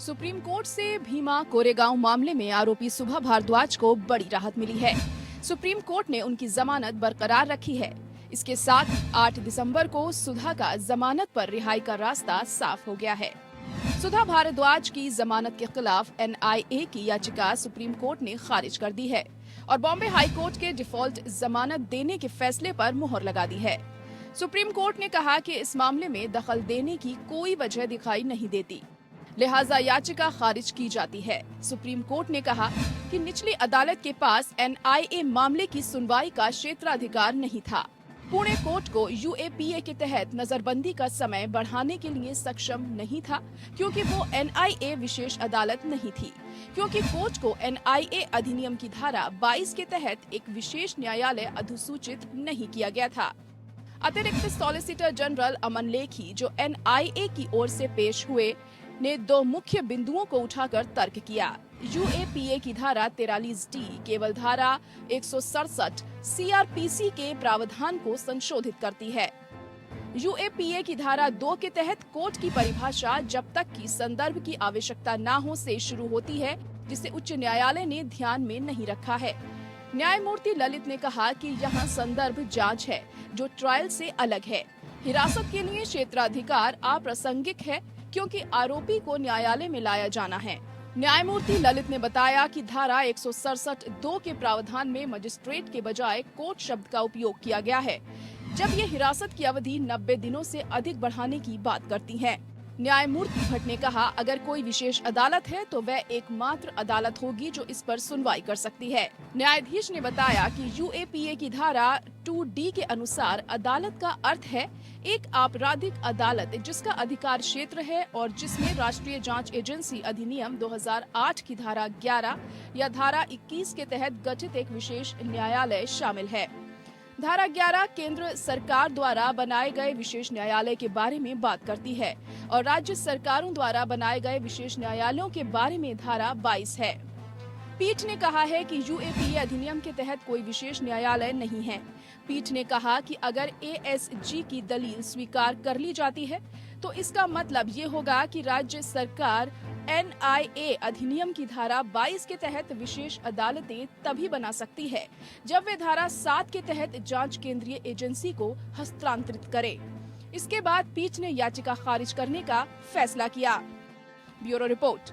Supreme court से भीमा कोरेगांव मामले में आरोपी सुधा भारद्वाज को बड़ी राहत मिली है। सुप्रीम कोर्ट ने उनकी जमानत बरकरार रखी है। इसके साथ 8 दिसंबर को सुधा का जमानत पर रिहाई का रास्ता साफ हो गया है। सुधा भारद्वाज की जमानत के खिलाफ NIA की याचिका सुप्रीम कोर्ट ने खारिज कर दी है और बॉम्बे हाई कोर्ट के डिफॉल्ट जमानत देने के फैसले पर मुहर लगा दी है। सुप्रीम कोर्ट ने कहा कि इस मामले में दखल देने की कोई वजह दिखाई नहीं देती, लिहाजा याचिका खारिज की जाती है। सुप्रीम कोर्ट ने कहा कि निचली अदालत के पास NIA मामले की सुनवाई का क्षेत्राधिकार नहीं था। पुणे कोर्ट को UAPA के तहत नजरबंदी का समय बढ़ाने के लिए सक्षम नहीं था, क्योंकि वो NIA विशेष अदालत नहीं थी, क्योंकि कोर्ट को NIA अधिनियम की धारा 22 के तहत एक विशेष न्यायालय अधिसूचित नहीं किया गया था। अतिरिक्त सॉलिसिटर जनरल अमन लेखी, जो NIA की ओर से पेश हुए, ने 2 मुख्य बिंदुओं को उठाकर तर्क किया। UAPA की धारा 43D केवल धारा 167 CRPC के प्रावधान को संशोधित करती है। UAPA की धारा 2 के तहत कोर्ट की परिभाषा जब तक कि संदर्भ की आवश्यकता न हो से शुरू होती है, जिसे उच्च न्यायालय ने ध्यान में नहीं रखा है। न्यायमूर्ति ललित ने कहा कि यहाँ संदर्भ जांच है, जो ट्रायल से अलग है। हिरासत के लिए क्षेत्राधिकार अप्रासंगिक है, क्योंकि आरोपी को न्यायालय में लाया जाना है। न्यायमूर्ति ललित ने बताया कि धारा 167(2) के प्रावधान में मजिस्ट्रेट के बजाय कोर्ट शब्द का उपयोग किया गया है, जब ये हिरासत की अवधि 90 दिनों से अधिक बढ़ाने की बात करती है। न्यायमूर्ति भट्ट ने कहा, अगर कोई विशेष अदालत है तो वह एकमात्र अदालत होगी जो इस पर सुनवाई कर सकती है। न्यायाधीश ने बताया कि UAPA की धारा 2D के अनुसार अदालत का अर्थ है एक आपराधिक अदालत जिसका अधिकार क्षेत्र है और जिसमें राष्ट्रीय जांच एजेंसी अधिनियम 2008 की धारा 11 या धारा 21 के तहत गठित एक विशेष न्यायालय शामिल है। धारा 11 केंद्र सरकार द्वारा बनाए गए विशेष न्यायालय के बारे में बात करती है और राज्य सरकारों द्वारा बनाए गए विशेष न्यायालयों के बारे में धारा 22 है। पीठ ने कहा है कि UAPA अधिनियम के तहत कोई विशेष न्यायालय नहीं है। पीठ ने कहा कि अगर ASG की दलील स्वीकार कर ली जाती है तो इसका मतलब ये होगा कि राज्य सरकार NIA अधिनियम की धारा 22 के तहत विशेष अदालतें तभी बना सकती है जब वे धारा 7 के तहत जांच केंद्रीय एजेंसी को हस्तांतरित करे। इसके बाद पीठ ने याचिका खारिज करने का फैसला किया। Bureau report.